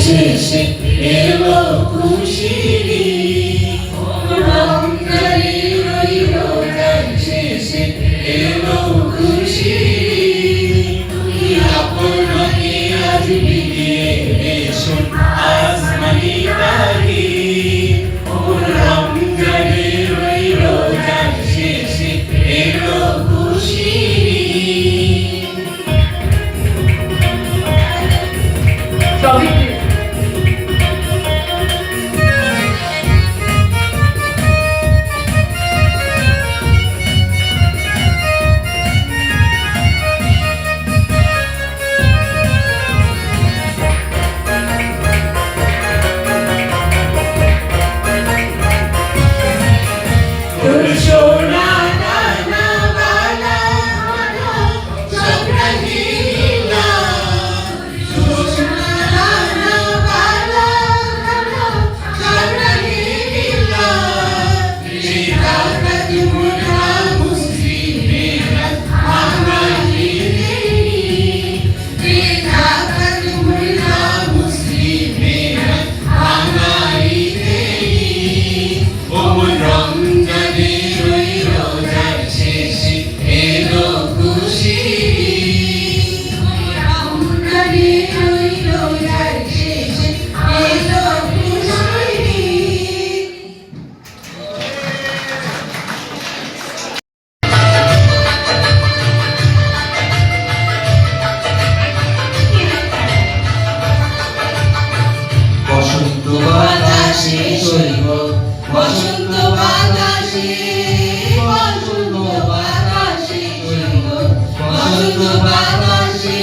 শেষে এলো খুশির রমজানের ওই রোজার শেষে এলো খুশির তুই আপনাকে আজ বিলিয়ে এসো আসমানি তাহির রমজানের ওই রোজার শেষে এলো খুশির বসন্ত বাতাসে বসন্ত বাতাসে বসন্ত বাতাসে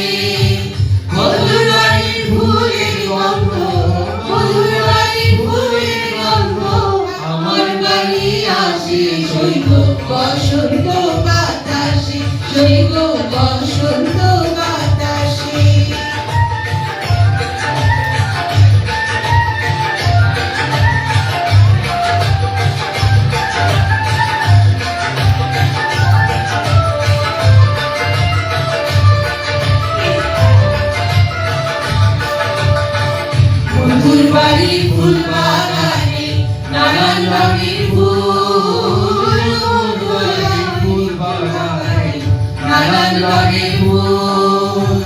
মধুর বাড়ির ফুলের গন্ধ মধুর বাড়ির ফুলের গন্ধ আমার বাড়ি আসে শৈব বসন্ত বাতাসে শৈব বসন্ত বাতাসে ফুলবাড়ি ফুল বাগানে নানান রঙের ফুল ফুল বাগানে নানান রঙের ফুল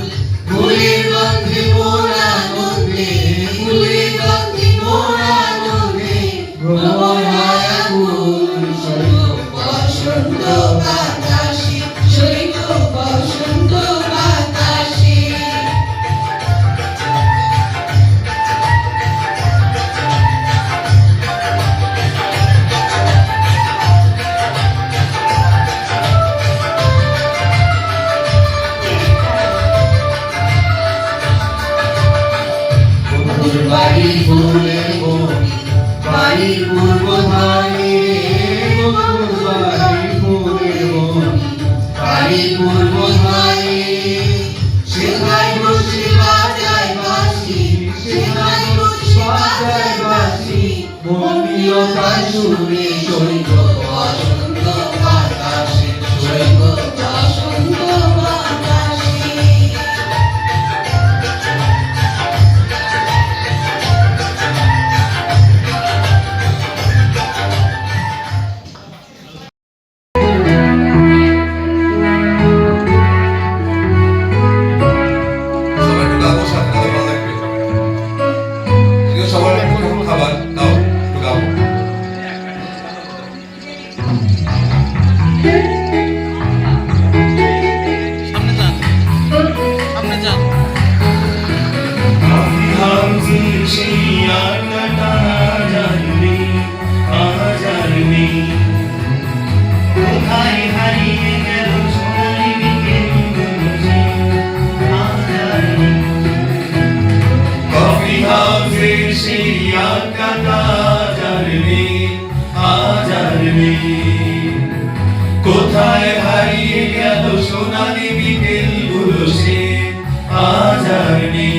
ফুলের গন্ধে মোরা আনন্দে ফুলের গন্ধে মোরা আনন্দে ভ্রমণ হয় আকুল শৈব বসন্ত বাতাসে শৈব বসন্ত বাতাসে বাড়ির ফুলের বনি বাড়ির পূর্ব ধারে বাড়ির ফুলের বনি বাড়ির পূর্ব ধারে সেখানে বসে বাজায় বাঁশি সেখানে বসে বাজায় বাঁশি মন্দিরতা সুরে শৈব বসন্ত বাতাসে শৈব বসন্ত বাতাসে কোথায় হারিয়ে গেল সোনালি বিকেল গুলো সে আজ আর নেই।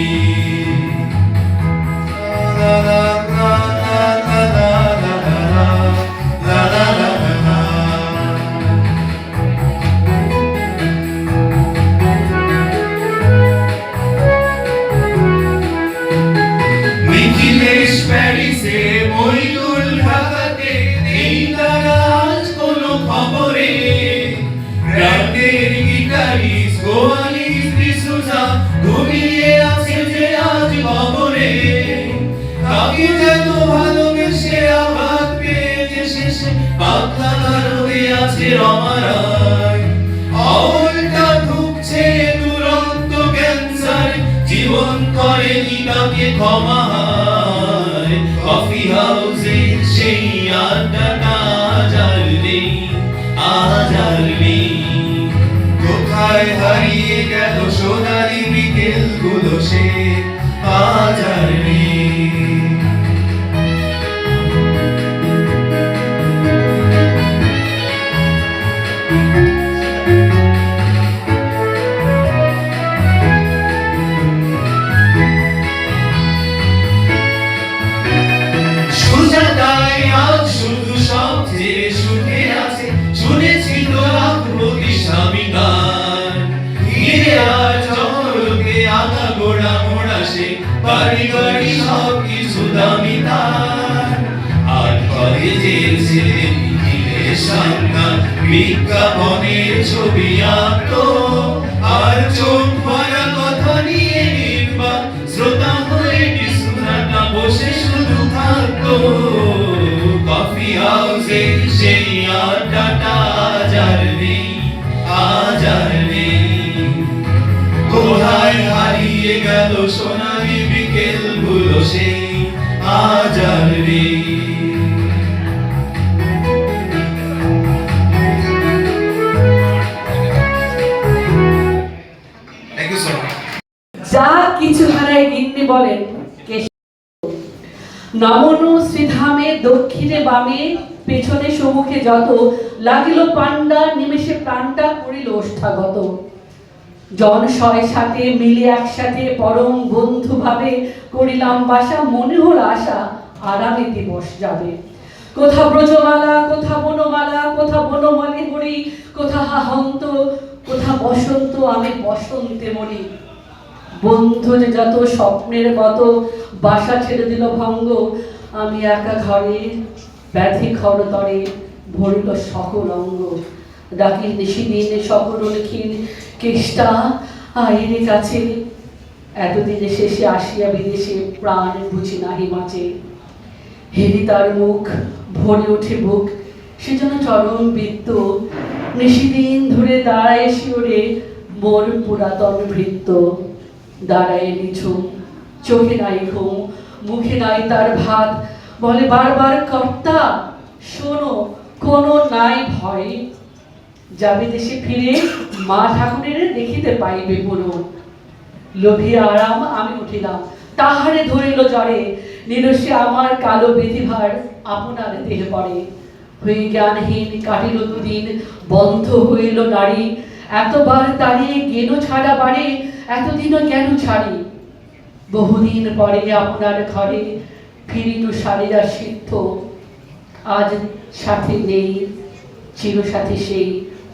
তাকে যেন ভালোবেসে আঘাত পেয়েছে শেষে পাখনা হয়ে আছে রমারায়। অউলটা ঢুকছে দুরন্ত ক্যান্সার, জীবন করেনি তাকে ক্ষমা। কফি হাউসে সেই আড্ডাটা আজ আর নেই, আজ আর নেই। কোথায় হারিয়ে গেল সোনালি বিকেল গুলো, সে আজ আর নেই। সুজাতায় আজ শুধু সবচেয়ে সুখে আছে, শুনেছি তোরা প্রতি স্বামী গান। হিরে আর চমরকে আধা গোড়া মোড়া সে, বাড়ি গাড়ি সব কিছু দামি তার। আর কলেজের ছেলে মিটিলের সামনা বিজ্ঞাপনের ছবি আঁকতো, আর চোখ ভরা কথা নিয়ে নির্বাক শ্রোতা হয়ে বিছানাটা বসে শুধু থাকতো। কফি হাউসে সেই আড্ডাটা আজ আর নেই, আজ আর নেই। কোথায় হারিয়ে গেল সোনালি বিকেল গুলো, সেই আজ আর নেই। যা কিছু হারায় গিন্নি বলেন নমনু শ্রীধামে দক্ষিণে বামে পেছনে সম্মুখে যত লাগিল পান্ডা, নিমেষে প্রাণটা করিল ওষ্ঠাগত। জন শয় সাথে মিলে একসাথে পরম বন্ধু ভাবে করিলাম বাসা, মনে হল আশা আরামে দিবস যাবে। কোথা ব্রজমালা, কোথা বনমালা, কোথা বনমালী হরি, কোথা হাহন্ত, কোথা বসন্ত, আমি বসন্তে মরি। বন্ধু যে যত স্বপ্নের মতো বাসা ছেড়ে দিল ভঙ্গ, আমি একা ঘরে ব্যাধি খরতরে ভরিল সকল অঙ্গ। ডাকি নিশিদিন সকল লিখিন কেষ্টা আইরে কাছে, এতদিনে শেষে আসিয়া বিদেশে প্রাণ বুঝি নাহি বাঁচে। হেরি তার মুখ ভরে ওঠে বুক, সে যেন চরম বৃত্ত। নিশিদিন ধরে দাঁড়ায় শিওরে মোর পুরাতন ভৃত্য। দাঁড়ায় নিঝুম, চোখে নাই ঘুম, মুখে নাই তার ভাত, বলে বারবার কর্তা শোনো কোনো নাই ভয়। যাবে দেশে ফিরে মা ঠাকুরের দেখিতে পাইবে পুরো। লোভিয়া আরাম আমি উঠিলাম, তাহারে ধরিল জ্বরে, নিরসে আমার কালো বেধিভার আপনার দেহে পড়ে। হয়ে জ্ঞানহীন কাটিল দুদিন, বন্ধ হইল নারী, এতবার তাড়িয়ে গেল ছাড়া বাড়ি, এতদিনও কেন ছাড়ি। বহুদিন পরে আপনার ঘরে ফিরিল শারীরা সিদ্ধ, আজ সাথে নেই চিরসাথী সেই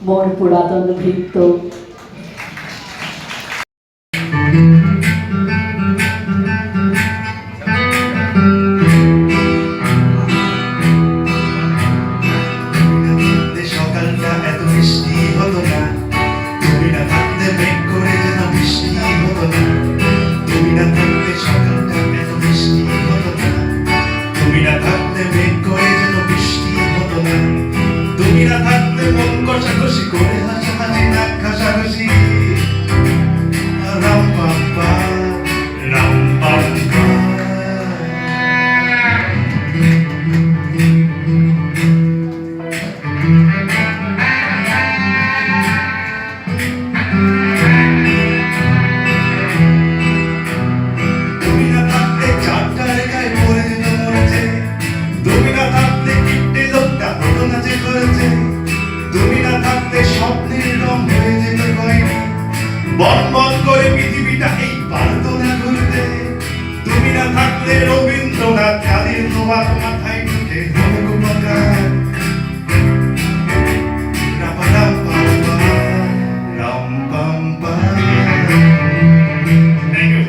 মোর পুরাতন ভৃত্য। সকালটা এত মিষ্টি হতো না, তুমি না থাকতে মেঘ করে যেন বৃষ্টি হতো না। তুমি না থাকতে সকালটা এত মিষ্টি হতো না, তুমি না থাকতে মেঘ করে যেন বৃষ্টি হতো না। তুমি না থাকতে মন কষাকষি করে হাসাহাসি নাক ঘাসাঘাসি। রাম পাম্পা রাম পাম্পা। তুমি না থাকতে চারটার গায়ে পড়ে যেত মরেছে, তুমি না থাকতে কিট্টে লোকটা হতো না যে করেছে। তুমি না থাকতে স্বপ্নের রং হয়ে যেত কয়নি, বন বন করে পৃথিবীটা এই পারতো না ঘুরতে। তুমি না থাকলে রবীন্দ্রনাথ কালীর তোমার মাথায় ঢুকে হলো গোপাকার। রাম পাম্পা রাম পাম্পা। Thank you.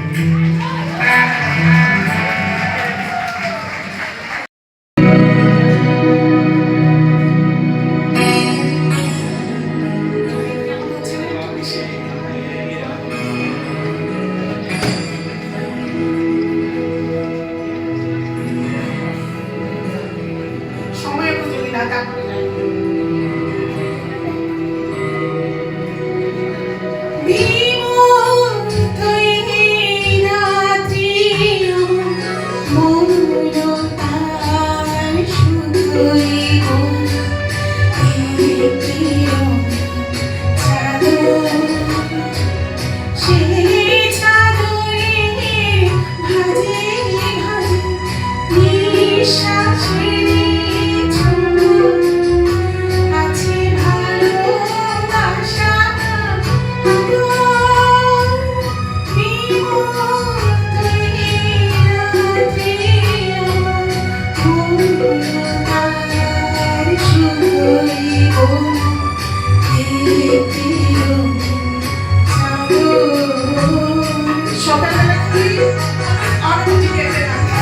রাখি, অনুভূতি পেতে রাখি।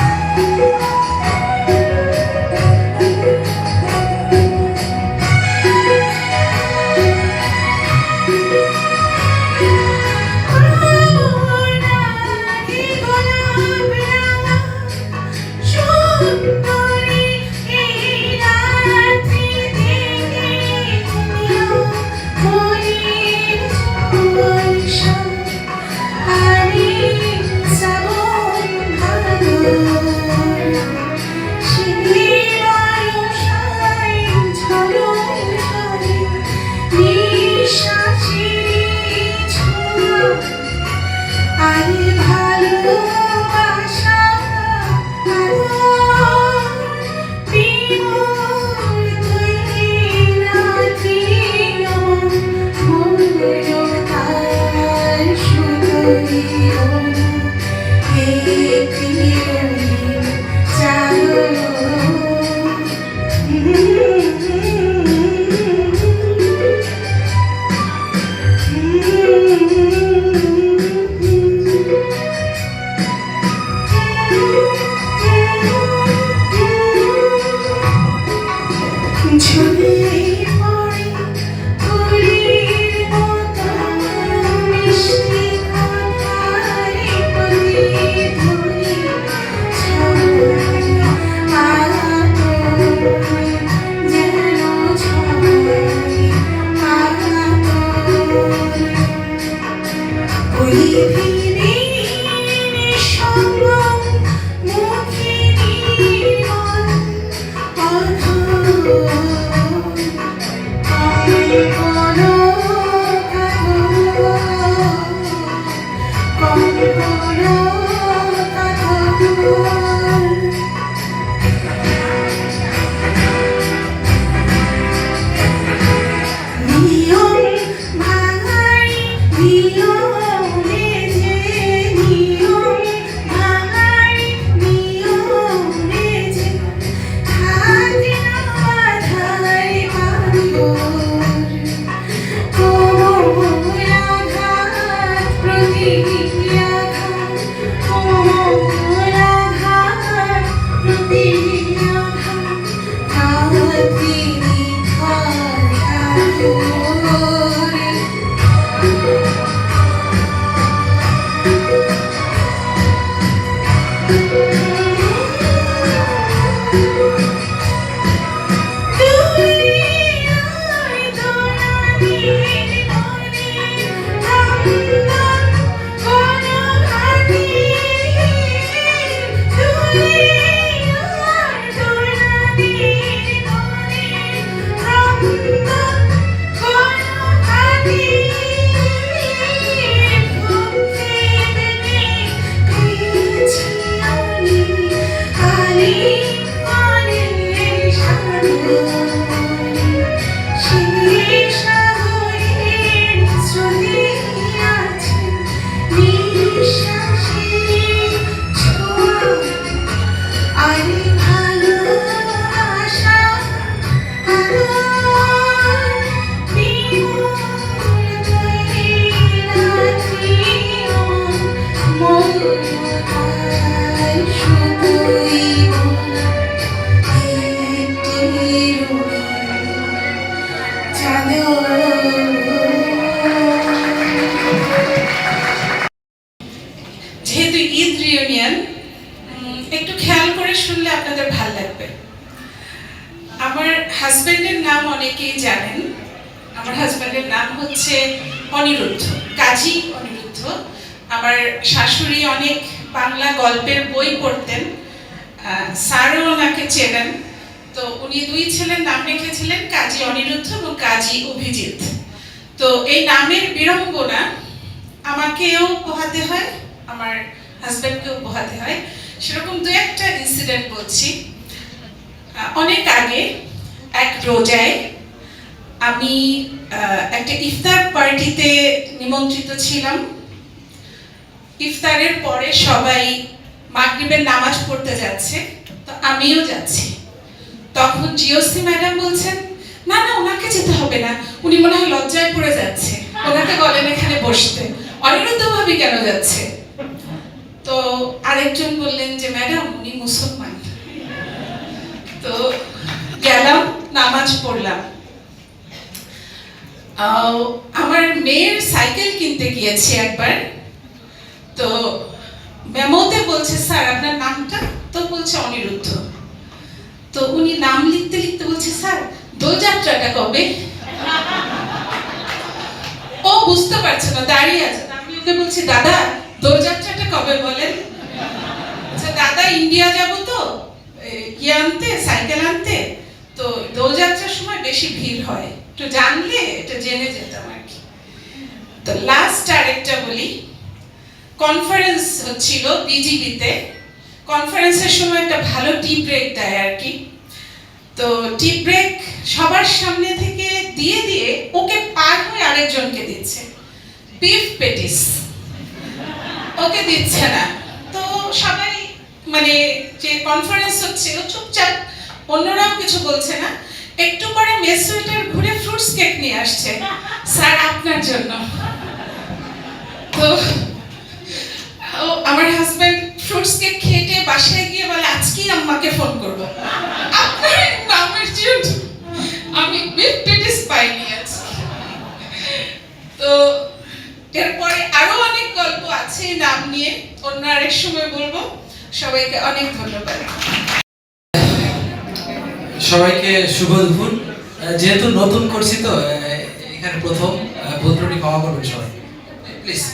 যেহেতু ঈদ রিউনিয়ন, একটু খেয়াল করে শুনলে আপনাদের ভালো লাগবে। আমার হাজবেন্ডের নাম অনেকেই জানেন। আমার হাজবেন্ডের নাম হচ্ছে অনিরুদ্ধ, কাজী অনিরুদ্ধ। আমার শাশুড়ি অনেক বাংলা গল্পের বই পড়তেন, স্যারও ওনাকে চেনেন। তো উনি দুই ছেলের নাম রেখেছিলেন কাজী অনিরুদ্ধ এবং কাজী অভিজিৎ। তো এই নামের বিড়ম্বনা আমাকেও পোহাতে হয়, আমার হাজব্যান্ডকেও পোহাতে হয়। সেরকম দু একটা ইনসিডেন্ট বলছি। অনেক আগে এক রোজায় আমি একটা ইফতার পার্টিতে নিমন্ত্রিত ছিলাম। ইফতারের পরে সবাই মাগরিবের নামাজ পড়তে যাচ্ছে, তো আমিও যাচ্ছি। তখন জিওসি ম্যাডাম বলছেন, না না ওনাকে যেতে হবে না, উনি মনে হয় লজ্জায় পড়ে যাচ্ছে, ওনাকে বলেন এখানে বসতে। অনিরুদ্ধ ভাবি কেন যাচ্ছে? আরেকজন বললেন যে ম্যাডাম উনি মুসলমান। তো গেলাম, নামাজ পড়লাম। আমার মেয়ের সাইকেল কিনতে গিয়েছি একবার, তো মেমোতে বলছে স্যার আপনার নামটা, তো বলছে অনিরুদ্ধ। তো উনি নাম লিখতে লিখতে বলছে স্যার দোলযাত্রাটা কবে। ও বুঝতে পারছে না, দাঁড়িয়ে আছে। আমি ওকে বলছি দাদা দোলযাত্রাটা কবে বলেন। আচ্ছা দাদা ইন্ডিয়া যাব তো আনতে, সাইকেল আনতে, তো দোলযাত্রার সময় বেশি ভিড় হয়, একটু জানলে এটা জেনে যেতাম আর কি। তো লাস্ট আরেকটা বলি, কনফারেন্স হচ্ছিল বিজিবিতে। কনফারেন্সের সময় একটা ভালো টি ব্রেক দেয় আর কি। তো টি ব্রেক সবার সামনে থেকে দিয়ে দিয়ে ওকে পার হয়ে আরেকজনকে দিচ্ছে বিফ পেটিস, ওকে দিচ্ছে না। তো সবাই মানে যে কনফারেন্স হচ্ছিল চুপচাপ, অন্যরাও কিছু বলছে না। একটু পরে মেস ওয়েটার ঘুরে ফ্রুটস কেক নিয়ে আসছে, স্যার আপনার জন্য। তো আমার হাজবেন্ড ফ্রুটস কেক খেয়ে বাসায় গিয়ে বলে আজকেই আম্মাকে ফোন করব, আপনার নামের জন্য আমি বিফ পেটিস পাইনি আজকে। তো এরপরে আরো অনেক গল্প আছে নাম নিয়ে, অন্য আরেক সময় বলবো। সবাইকে অনেক ধন্যবাদ। সবাইকে শুভ দুপুর। যেহেতু নতুন করছি তো এখানে প্রথম, ভুল ত্রুটি ক্ষমা করবেন সবাই প্লিজ।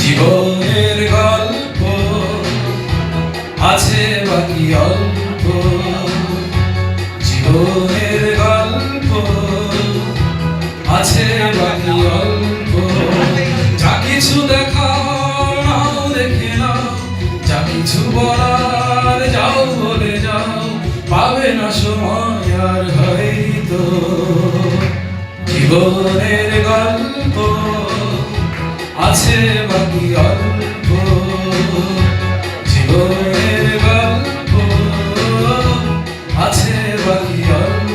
জীবনের গল্প আছে বাকি অল্প, জীবনের গল্প আছে বাকি অল্প। যা কিছু দেখার নাও দেখে নাও, যা কিছু বলার যাও বলে যাও, পাবে না সময় আর হয়তো। জীবনের গল্প আছে বাকি অল্প, জীবনের গল্প আছে বাকি অল্প।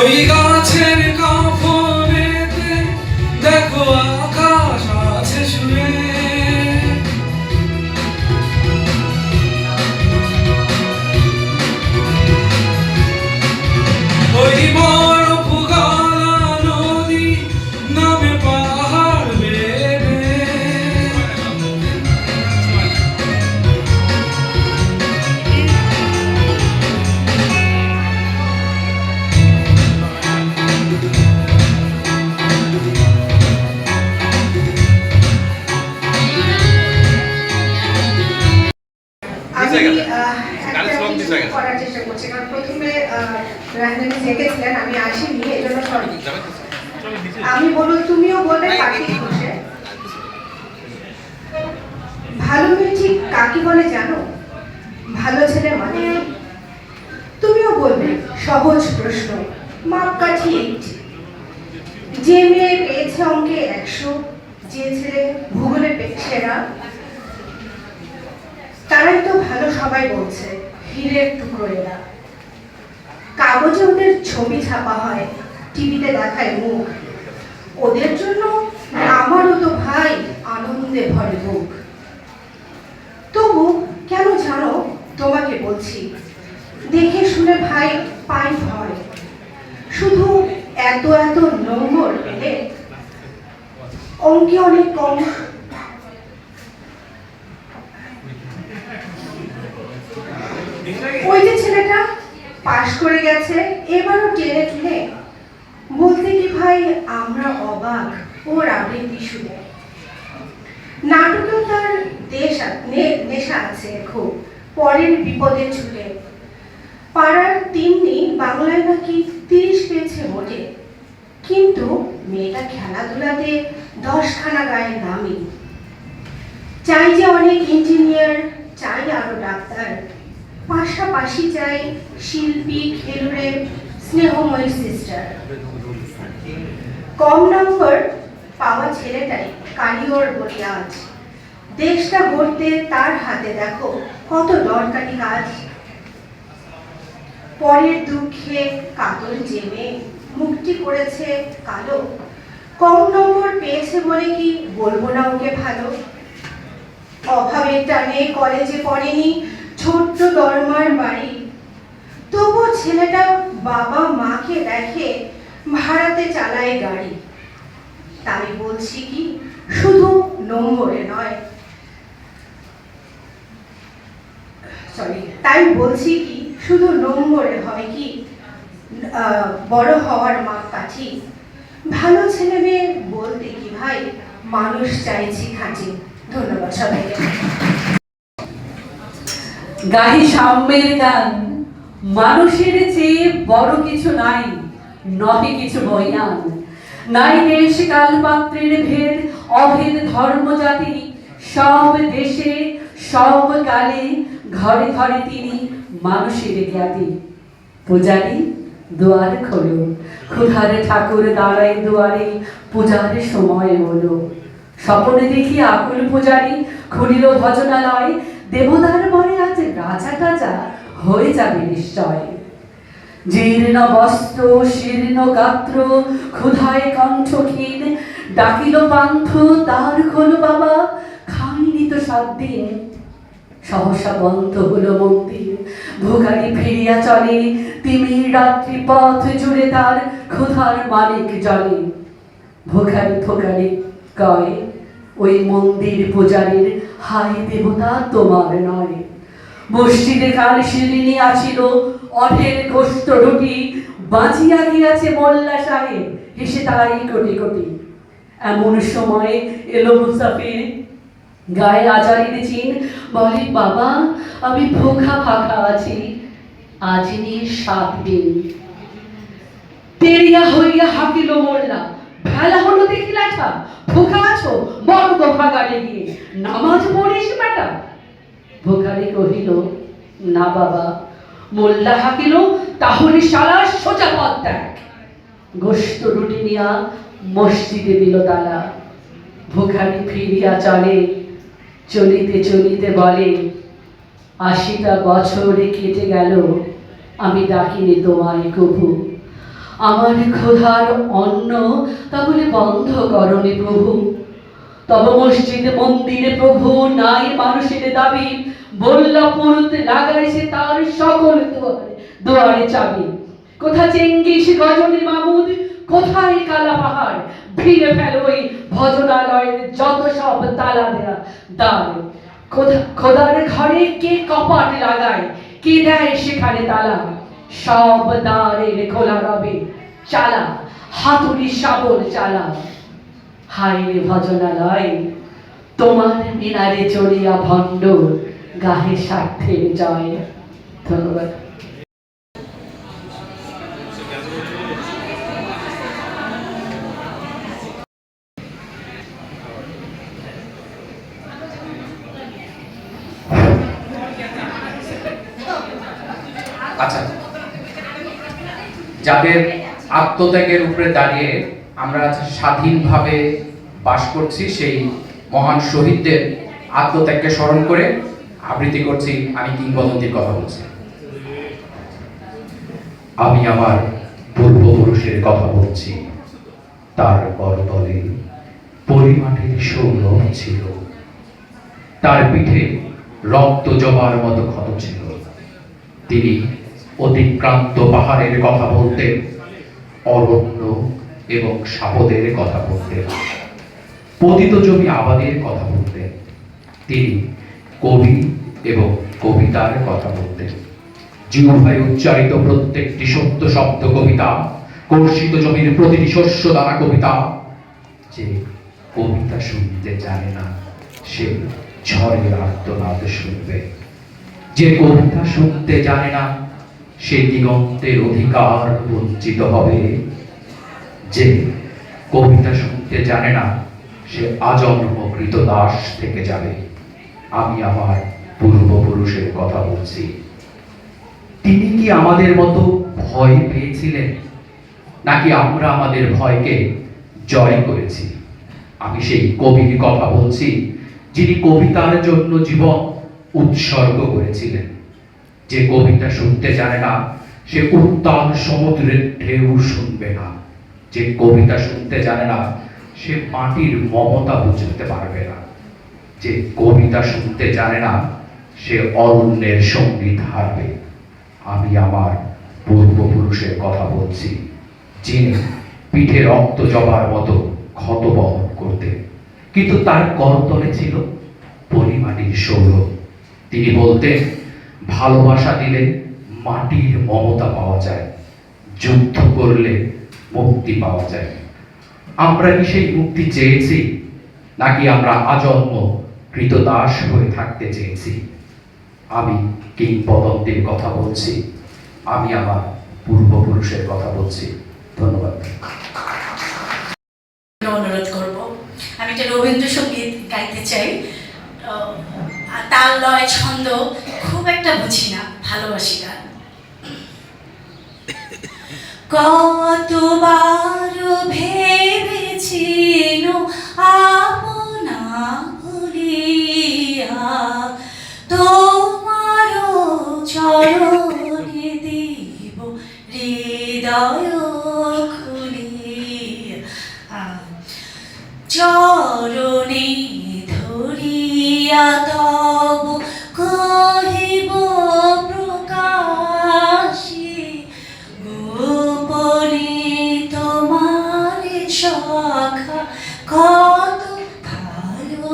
ওই গাছের কাফনেতে দেখো আকাশ আছে শুয়ে, ওই বরফ গালা নদী নামে পাহাড় বেয়ে। করার চেষ্টা করছি, কারণ প্রথমে রাজধানী জেগেছিলেন, আমি আসিনি, এই জন্য সরি। আমি বলবো তুমিও বলবে কাকে বসে ভালো মেয়ে ঠিক কাকে বলে জানো? ভালো ছেলে মানে কি? তুমিও বলবে সহজ প্রশ্ন, মাপকাঠি 8। যে মেয়ে পেয়েছে অঙ্কে 100, যে ছেলে ভূগোলে সেরা, তারাই তো ভালো। সবাই বলছে হীরের টুকরো এরা। কাগজে ওদের ছবি ছাপা হয়, টিভিতে দেখায় মুখ। ওদের জন্য আমারও তো ভাই আনন্দে ভরে বুক। তবু কেন জানো তোমাকে বলছি, দেখে শুনে ভাই পাই ভয়। শুধু এত এত নম্বর পেলে অঙ্কে অনেক কম। ওই যে ছেলেটা পাশ করে গেছে, এবারও টেনে টুনে, বলতে কি ভাই আমরা অবাক ওর আবৃত্তি শুনে। নাটকেও তার নেশা আছে খুব, পরের বিপদে ছুটে। পাড়ার তিন্নি বাংলায় নাকি 30 পেয়েছে মোটে, কিন্তু মেয়েটা খেলাধুলাতে 10খানা গায়ে নামি। চাই যে অনেক ইঞ্জিনিয়ার, চাই আরো ডাক্তার, পাশাপাশি চাই শিল্পী, খেলুড়ে, স্নেহময়ী সিস্টার। কম নম্বর পাওয়া ছেলেটাই কারিগর বলি আজ, দেশটা গড়তে তার হাতে দেখো কত দরকারি কাজ। পরের দুঃখে কাতর জেমে মুক্তি করেছে কালো, কম নম্বর পেয়েছে বলে কি বলবো না ওকে ভালো। অভাবের টানে কলেজে পড়েনি, ছোট্ট দরমার বাড়ি, তবু ছেলেটা বাবা মাকে দেখে ভাড়াতে চালায় গাড়ি। তাই বলছি কি শুধু নম্বরে নয়, তাই বলছি কি শুধু নম্বরে হয় কি বড় হওয়ার মাপকাঠি। ভালো ছেলে মেয়ে বলতে কি ভাই মানুষ চাইছি খাঁটি। ধন্যবাদ সবাইকে। গাহি সাম্যের গান, মানুষের চেয়ে বড় কিছু নাই, নহে কিছু বইয়ান। নাই দেশ কাল পাত্রের ভেদ, অভেদ ধর্ম জাতি, সব দেশে সব কালে ঘরে ঘরে তিনি মানুষের জ্ঞাতি। পূজারি দুয়ার খোলো, ক্ষুধার ঠাকুর দাঁড়ায় দুয়ারে, পূজার সময় হলো। স্বপনে দেখি আকুল পূজারি খুলিল ভজনালয়, দেবতার বরে আজ রাজা টাজা হয়ে যাবে নিশ্চয়। জীর্ণ বস্ত্র শীর্ণ গাত্র ক্ষুধায় কণ্ঠহীন, ডাকিল পান্থ তার খোলো বাবা, খাইনি তো 7 দিন। সহসা বন্ধ হলো মন্দির, ভোগারি ফিরিয়া চলে, তিমির রাত্রি পথ জুড়ে তার ক্ষুধার মালিক জলে। ভোগারি ভোগারি কয় ওই মন্দির পূজারীর, হায় দেবতা তোমার নয়। মসজিদে কাল শিরিনি আছিল, অঢেল গোস্ত রুটি, বাঁচিয়া গিয়াছে মোল্লা সাহেব হেসে তাই কোটি কোটি। এমন সময় এলো মুসাফির, গায়ে আজারির চিন, বলে বাবা আমি ভোখা ফাঁকা আছি, আজ নিয়ে 7 দিন। তেরিয়া হইয়া হাঁকিল মোল্লা, ভেলা হলো দেখি লাঠা, ভোখা আছো বর্গ ভাগাড়ে গিয়ে নামাজ পড়িস বেটা। ভোখারি কহিল না বাবা। মোল্লা হাঁকিল তাহলে শালা সোজা পথ দেখ। গোস্ত রুটি নিয়া মসজিদে দিল তালা। ভোখারি ফিরিয়া চলে, চলিতে চলিতে বলে 80টা বছর কেটে গেল, আমি ডাকিনি তোমায় কভু। আমার ক্ষুধার অন্ন তা বলে বন্ধ করনি প্রভু। তব মসজিদ মন্দিরে প্রভু নাই মানুষের দাবি, বললা পুরুত লাগাইছে তার সকল দুয়ারে চাবি। কোথা চেঙ্গিস গজনী মামুদ, কোথায় কালা পাহাড়, ভিড়ে ফেল ওই ভজনালয়ের যত সব তালা দেয়া দ্বার। খোদার ঘরে কে কপাট লাগায়, কে দেয় সেখানে তালা, সব দ্বারের খোলা রবে চালা, হাতুড়ি শাবল চালা। হায় রে ভজনালয়, তোমার মিনারে চড়িয়া ভণ্ড, গাহে স্বার্থের জয়। ধন্যবাদ। আচ্ছা, যাদের আত্মত্যাগের উপরে দাঁড়িয়ে আমরা স্বাধীনভাবে বাস করছি, সেই মহান শহীদদের আত্মত্যাগকে স্মরণ করে আবৃত্তি করছি আমি কিংবদন্তির কথা বলছি। আমি আমার পূর্বপুরুষের কথা বলছি। তার করতলে পরিমাটির সৌরভ ছিল, তার পিঠে রক্ত জবার মতো ক্ষত ছিল। তিনি অতিক্রান্ত পাহাড়ের কথা বলতেন, অরণ্য এবং সাপদের কথা বলতেন, পতিত জমি আবাদের কথা বলতেন। তিনি কবি এবং কবিতার কথা বলতেন। জিহ্বায় উচ্চারিত প্রত্যেকটি সত্য শব্দ কবিতা, কর্ষিত জমির প্রতিটি শস্য দ্বারা কবিতা। যে কবিতা শুনতে জানে না, সে ঝড়ের আর্তনাদ শুনবে। যে কবিতা শুনতে জানে না, সে দিগন্তের অধিকার বঞ্চিত হবে। যে কবিতা শুনতে জানে না, সে আজন্ম কৃতদাস থেকে যাবে। আমি আমার পূর্বপুরুষের কথা বলছি। তিনি কি আমাদের মতো ভয় পেয়েছিলেন, নাকি আমরা আমাদের ভয়কে জয় করেছি? আমি সেই কবির কথা বলছি, যিনি কবিতার জন্য জীবন উৎসর্গ করেছিলেন। যে কবিতা শুনতে জানে না, সে উত্তাল সমুদ্রের ঢেউ শুনবে না। যে কবিতা শুনতে জানে না, সে মাটির মমতা বুঝতে পারবে না। যে কবিতা শুনতে জানে না, সে অরণ্যের সঙ্গীত হারবে। আমি আমার পূর্বপুরুষের কথা বলছি, যিনি পিঠে রক্ত জবার মতো ক্ষত বহন করতেন, কিন্তু তার করতলে ছিল পরিমাটির সৌরভ। তিনি বলতেন, ভালোবাসা দিলে মাটির মমতা পাওয়া যায়, যুদ্ধ করলে মুক্তি পাওয়া যায়। আমরা কি সেই মুক্তি চেয়েছি, নাকি আমরা আজন্ম কৃতদাস হয়ে থাকতে চেয়েছি? আমি কিংবদন্তির কথা বলছি, আমি আমার পূর্বপুরুষের কথা বলছি। ধন্যবাদ। অনুরোধ করব, আমি একটা রবীন্দ্রসঙ্গীত গাইতে চাই। তাল লয় ছন্দ খুব একটা বুঝি না, ভালোবাসি গান। কতবার ভেবেছিল আপনা ভুলিয়া, তোমারও চরণে দিব হৃদয় খুলিয়া। চরণে ধরিয়া তব কহিব প্রকাশে, গোপনে তোমার সখা কত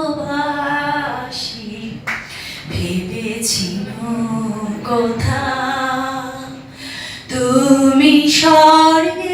ভালোবাসি। ভেবেছিল কোথা তুমি স্বর্গে